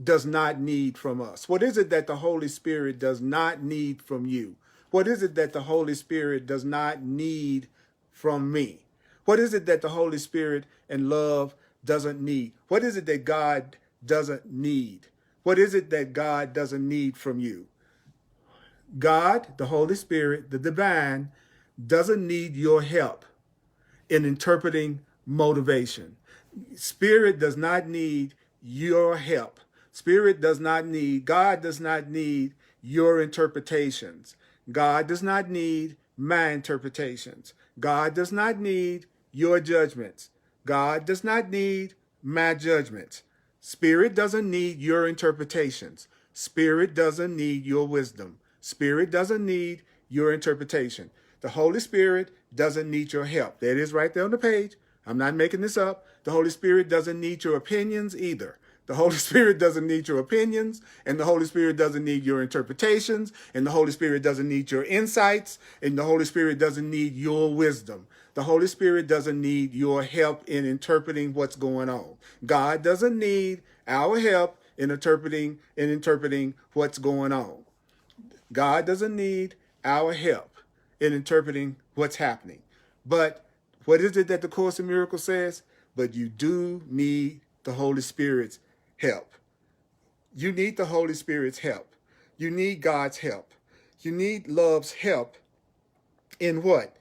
Speaker 1: does not need from us? What is it that the Holy Spirit does not need from you? What is it that the Holy Spirit does not need from me? What is it that the Holy Spirit and love doesn't need? What is it that God doesn't need? What is it that God doesn't need from you? God, the Holy Spirit, the divine, doesn't need your help in interpreting motivation. Spirit does not need your help. God does not need your interpretations. God does not need my interpretations. God does not need your judgments. God does not need my judgments. Spirit doesn't need your interpretations. Spirit doesn't need your wisdom. Spirit doesn't need your interpretation. The Holy Spirit doesn't need your help. That is right there on the page. I'm not making this up. The Holy Spirit doesn't need your opinions either. The Holy Spirit doesn't need your opinions, and the Holy Spirit doesn't need your interpretations, and the Holy Spirit doesn't need your insights, and the Holy Spirit doesn't need your wisdom. The Holy Spirit doesn't need your help in interpreting what's going on. God doesn't need our help in interpreting what's going on. God doesn't need our help in interpreting what's happening. But what is it that the Course in Miracles says? But you do need the Holy Spirit's help. You need the Holy Spirit's help. You need God's help. You need love's help in what?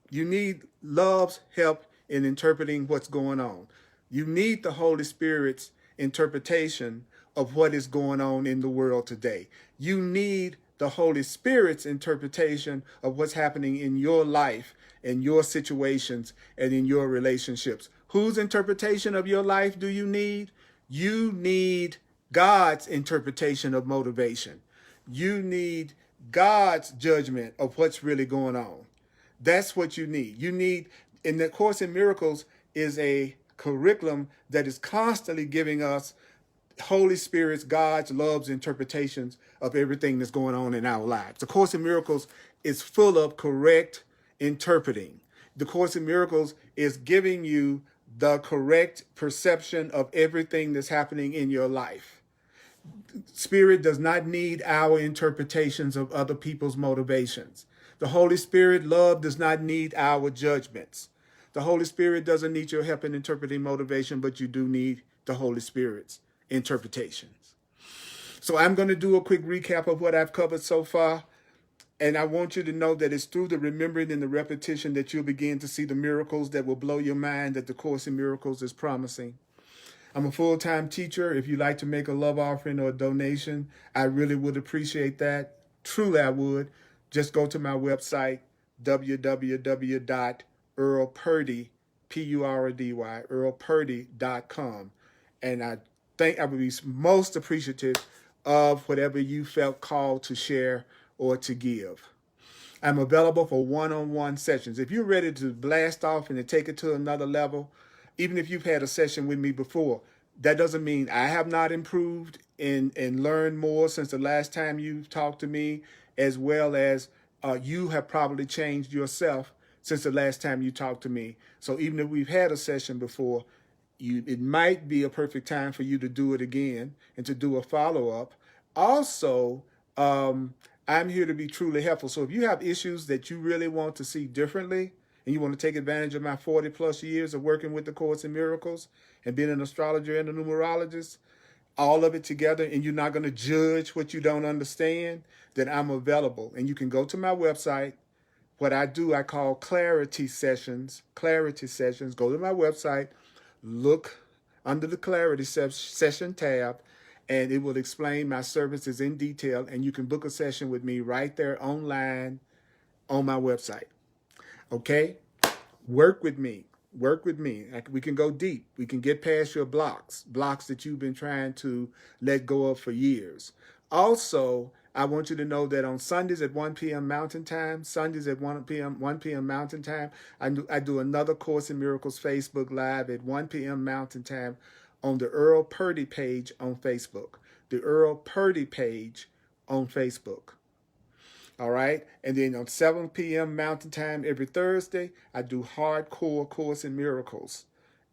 Speaker 1: You need love's help in interpreting what's going on. You need the Holy Spirit's interpretation of what is going on in the world today. You need the Holy Spirit's interpretation of what's happening in your life, in your situations, and in your relationships. Whose interpretation of your life do you need? You need God's interpretation of motivation. You need God's judgment of what's really going on. That's what you need. You need, in the Course in Miracles is a curriculum that is constantly giving us Holy Spirit's, God's, love's interpretations of everything that's going on in our lives. The Course in Miracles is full of correct interpreting. The Course in Miracles is giving you the correct perception of everything that's happening in your life. Spirit does not need our interpretations of other people's motivations. The Holy Spirit, love, does not need our judgments. The Holy Spirit doesn't need your help in interpreting motivation, but you do need the Holy Spirit's interpretations. So I'm going to do a quick recap of what I've covered so far. And I want you to know that it's through the remembering and the repetition that you'll begin to see the miracles that will blow your mind that the Course in Miracles is promising. I'm a full-time teacher. If you'd like to make a love offering or a donation, I really would appreciate that. Truly, I would. Just go to my website, www.earlpurdy, P-U-R-D-Y, earlpurdy.com. And I think I would be most appreciative of whatever you felt called to share or to give. I'm available for one-on-one sessions. If you're ready to blast off and to take it to another level, even if you've had a session with me before, that doesn't mean I have not improved and learned more since the last time you've talked to me, as well as you have probably changed yourself since the last time you talked to me. So even if we've had a session before, it might be a perfect time for you to do it again and to do a follow-up. Also, I'm here to be truly helpful. So if you have issues that you really want to see differently, and you want to take advantage of my 40 plus years of working with the Course in Miracles and being an astrologer and a numerologist, all of it together, and you're not going to judge what you don't understand, then I'm available. And you can go to my website. What I do, I call clarity sessions. Clarity sessions. Go to my website, look under the clarity session tab, and it will explain my services in detail, and you can book a session with me right there online on my website. Okay? Work with me. Work with me. We can go deep. We can get past your blocks that you've been trying to let go of for years. Also, I want you to know that on Sundays at 1 p.m. Mountain Time, Mountain Time, I do another Course in Miracles Facebook Live at 1 p.m. Mountain Time on the Earl Purdy page on Facebook. The Earl Purdy page on Facebook. All right? And then on 7 p.m. Mountain Time every Thursday, I do hardcore Course in Miracles.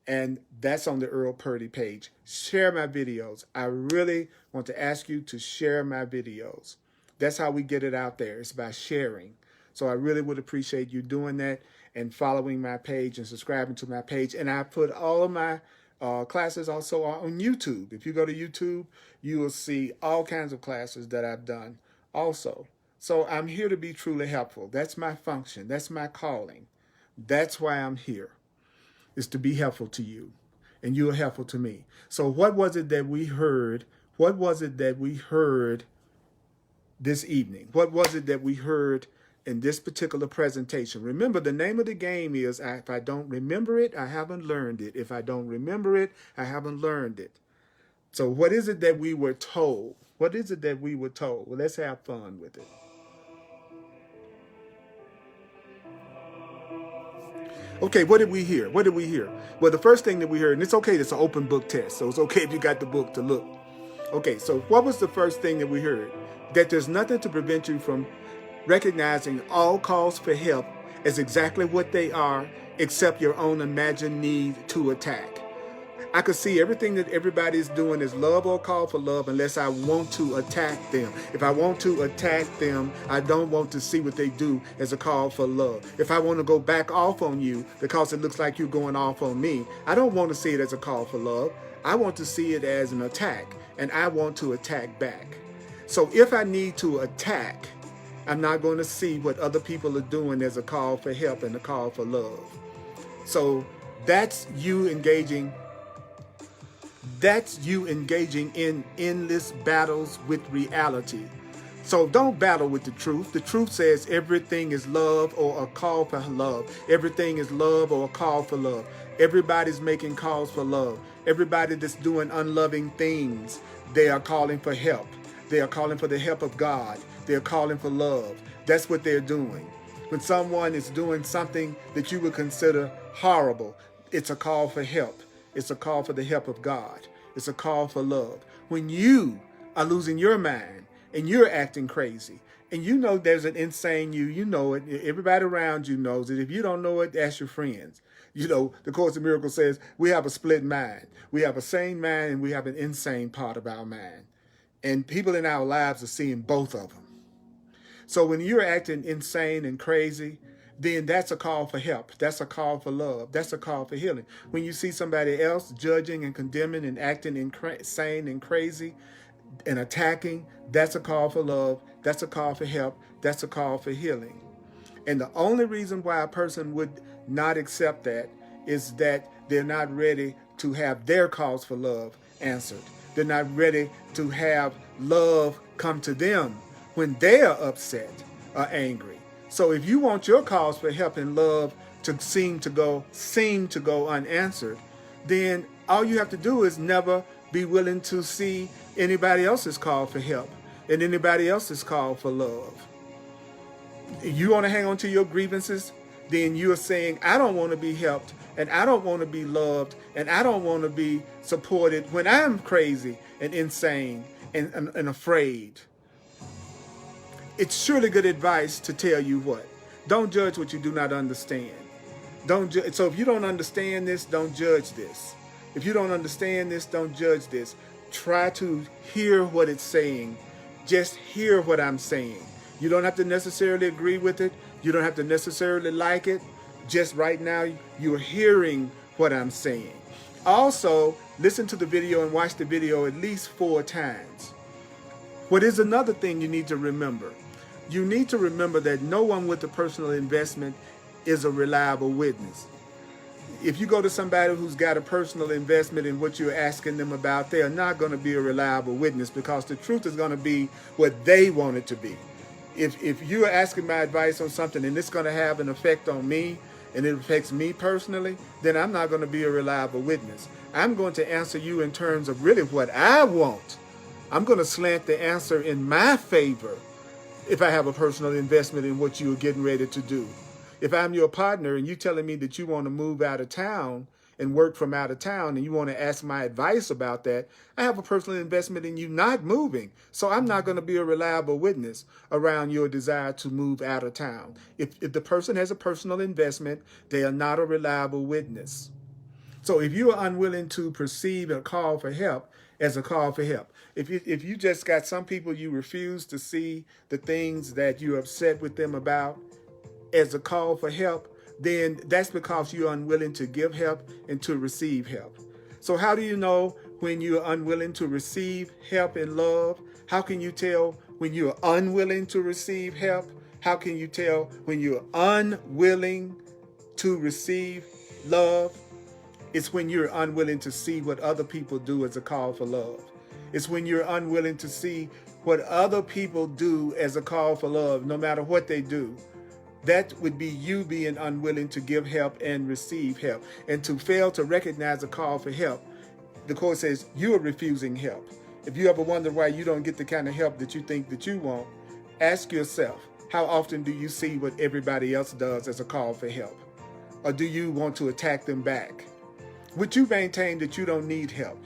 Speaker 1: And that's on the Earl Purdy page. Share my videos. I really want to ask you to share my videos. That's how we get it out there. It's by sharing. So I really would appreciate you doing that and following my page and subscribing to my page. And I put all of my classes also on YouTube. If you go to YouTube, you will see all kinds of classes that I've done also. So I'm here to be truly helpful. That's my function. That's my calling. That's why I'm here, is to be helpful to you, and you are helpful to me. So what was it that we heard? What was it that we heard this evening? What was it that we heard in this particular presentation? Remember, the name of the game is, if I don't remember it, I haven't learned it. If I don't remember it, I haven't learned it. So what is it that we were told? What is it that we were told? Well, let's have fun with it. Okay, what did we hear? What did we hear? Well, the first thing that we heard, and it's okay, it's an open book test, so it's okay if you got the book to look. Okay, so what was the first thing that we heard? That there's nothing to prevent you from recognizing all calls for help as exactly what they are, except your own imagined need to attack. I could see everything that everybody's doing is love or call for love unless I want to attack them. If I want to attack them, I don't want to see what they do as a call for love. If I want to go back off on you because it looks like you're going off on me, I don't want to see it as a call for love. I want to see it as an attack, and I want to attack back. So if I need to attack, I'm not going to see what other people are doing as a call for help and a call for love. So that's you engaging in endless battles with reality. So don't battle with the truth. The truth says everything is love or a call for love. Everything is love or a call for love. Everybody's making calls for love. Everybody that's doing unloving things, they are calling for help. They are calling for the help of God. They're calling for love. That's what they're doing. When someone is doing something that you would consider horrible, it's a call for help. It's a call for the help of God. It's a call for love. When you are losing your mind and you're acting crazy, and you know there's an insane you know it, everybody around you knows it. If you don't know it, ask your friends. You know, the Course in Miracles says we have a split mind. We have a sane mind and we have an insane part of our mind. And people in our lives are seeing both of them. So when you're acting insane and crazy, then that's a call for help. That's a call for love. That's a call for healing. When you see somebody else judging and condemning and acting insane and crazy and attacking, that's a call for love. That's a call for help. That's a call for healing. And the only reason why a person would not accept that is that they're not ready to have their calls for love answered. They're not ready to have love come to them when they are upset or angry. So if you want your calls for help and love to seem to go unanswered, then all you have to do is never be willing to see anybody else's call for help and anybody else's call for love. You want to hang on to your grievances, then you're saying, I don't want to be helped, and I don't want to be loved, and I don't want to be supported when I'm crazy and insane and afraid. It's surely good advice to tell you what. Don't judge what you do not understand. So if you don't understand this, don't judge this. If you don't understand this, don't judge this. Try to hear what it's saying. Just hear what I'm saying. You don't have to necessarily agree with it. You don't have to necessarily like it. Just right now, you're hearing what I'm saying. Also, listen to the video and watch the video at least 4 times. What is another thing you need to remember? You need to remember that no one with a personal investment is a reliable witness. If you go to somebody who's got a personal investment in what you're asking them about, they are not going to be a reliable witness, because the truth is going to be what they want it to be. If you're asking my advice on something and it's going to have an effect on me and it affects me personally, then I'm not going to be a reliable witness. I'm going to answer you in terms of really what I want. I'm going to slant the answer in my favor if I have a personal investment in what you're getting ready to do. If I'm your partner and you're telling me that you want to move out of town and work from out of town and you want to ask my advice about that, I have a personal investment in you not moving. So I'm not going to be a reliable witness around your desire to move out of town. If the person has a personal investment, they are not a reliable witness. So if you are unwilling to perceive a call for help as a call for help, if you just got some people you refuse to see the things that you're upset with them about as a call for help, then that's because you're unwilling to give help and to receive help. So how do you know when you're unwilling to receive help and love? How can you tell when you're unwilling to receive help? How can you tell when you're unwilling to receive love? It's when you're unwilling to see what other people do as a call for love. It's when you're unwilling to see what other people do as a call for love, no matter what they do. That would be you being unwilling to give help and receive help. And to fail to recognize a call for help, the Court says you are refusing help. If you ever wonder why you don't get the kind of help that you think that you want, ask yourself, how often do you see what everybody else does as a call for help? Or do you want to attack them back? Would you maintain that you don't need help?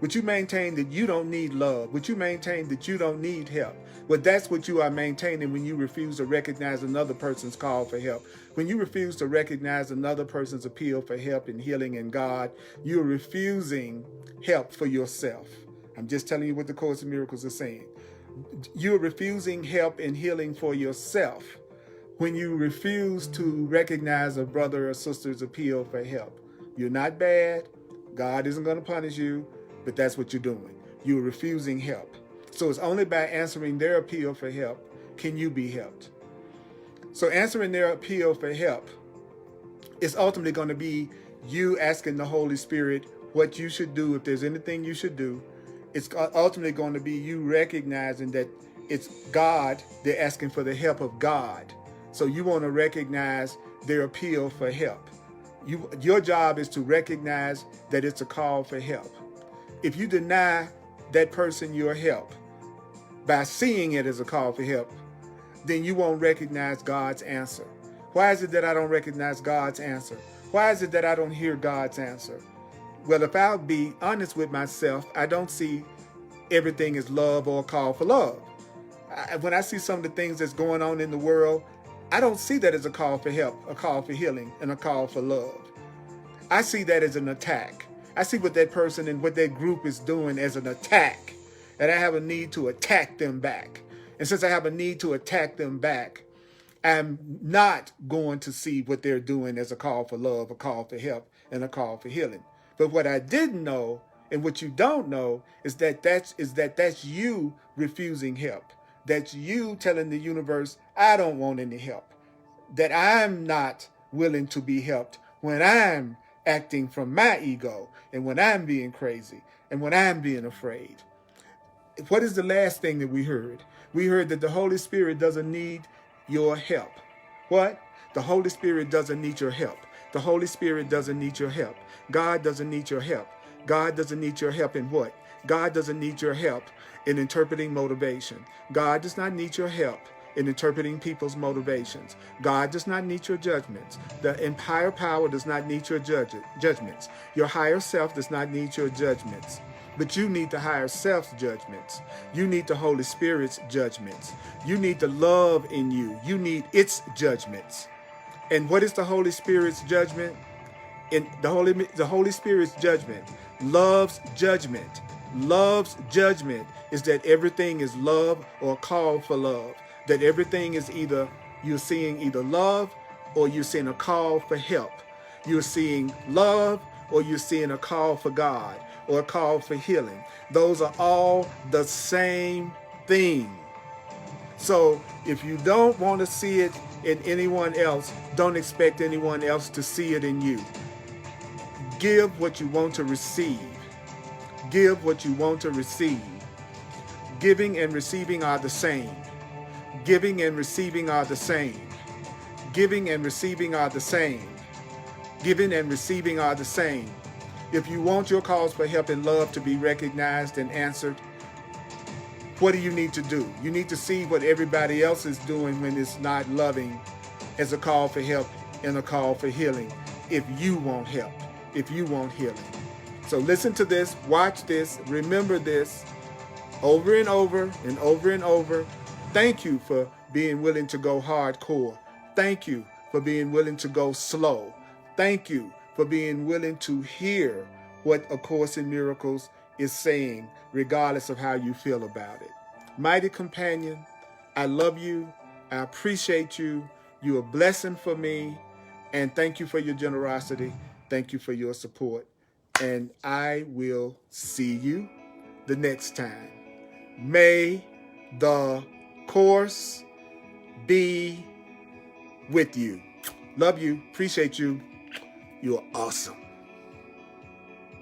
Speaker 1: Would you maintain that you don't need love? Would you maintain that you don't need help? Well, that's what you are maintaining when you refuse to recognize another person's call for help. When you refuse to recognize another person's appeal for help and healing in God, you're refusing help for yourself. I'm just telling you what the Course in Miracles is saying. You're refusing help and healing for yourself when you refuse to recognize a brother or sister's appeal for help. You're not bad. God isn't going to punish you, but that's what you're doing. You're refusing help. So it's only by answering their appeal for help can you be helped. So answering their appeal for help is ultimately going to be you asking the Holy Spirit what you should do, if there's anything you should do. It's ultimately going to be you recognizing that it's God, they're asking for the help of God. So you want to recognize their appeal for help. Your job is to recognize that it's a call for help. If you deny that person your help by seeing it as a call for help, then you won't recognize God's answer. Why is it that I don't recognize God's answer? Why is it that I don't hear God's answer? Well, if I'll be honest with myself, I don't see everything as love or a call for love. When I see some of the things that's going on in the world, I don't see that as a call for help, a call for healing, and a call for love. I see that as an attack. I see what that person and what that group is doing as an attack. And I have a need to attack them back. And since I have a need to attack them back, I'm not going to see what they're doing as a call for love, a call for help, and a call for healing. But what I didn't know, and what you don't know, is that that's you refusing help. That's you telling the universe, I don't want any help. That I'm not willing to be helped when I'm acting from my ego, and when I'm being crazy, and when I'm being afraid. What is the last thing that we heard? We heard that the Holy Spirit doesn't need your help. What? The Holy Spirit doesn't need your help. The Holy Spirit doesn't need your help. God doesn't need your help. God doesn't need your help in what? God doesn't need your help in interpreting motivation. God does not need your help in interpreting people's motivations. God does not need your judgments. The higher power does not need your judgments. Your higher self does not need your judgments. But you need the higher self's judgments. You need the Holy Spirit's judgments. You need the love in you. You need its judgments. And what is the Holy Spirit's judgment? In the Holy Spirit's judgment, love's judgment. Love's judgment is that everything is love or call for love. That everything is either, you're seeing either love or you're seeing a call for help. You're seeing love or you're seeing a call for God or a call for healing. Those are all the same thing. So if you don't want to see it in anyone else, don't expect anyone else to see it in you. Give what you want to receive. Give what you want to receive. Giving and receiving are the same. Giving and receiving are the same. Giving and receiving are the same. Giving and receiving are the same. If you want your calls for help and love to be recognized and answered, what do you need to do? You need to see what everybody else is doing when it's not loving as a call for help and a call for healing. If you want help, if you want healing. So listen to this, watch this, remember this over and over and over and over. Thank you for being willing to go hardcore. Thank you for being willing to go slow. Thank you for being willing to hear what A Course in Miracles is saying, regardless of how you feel about it. Mighty companion, I love you. I appreciate you. You're a blessing for me. And thank you for your generosity. Thank you for your support. And I will see you the next time. May the Course be with you. Love you. Appreciate you. You're awesome.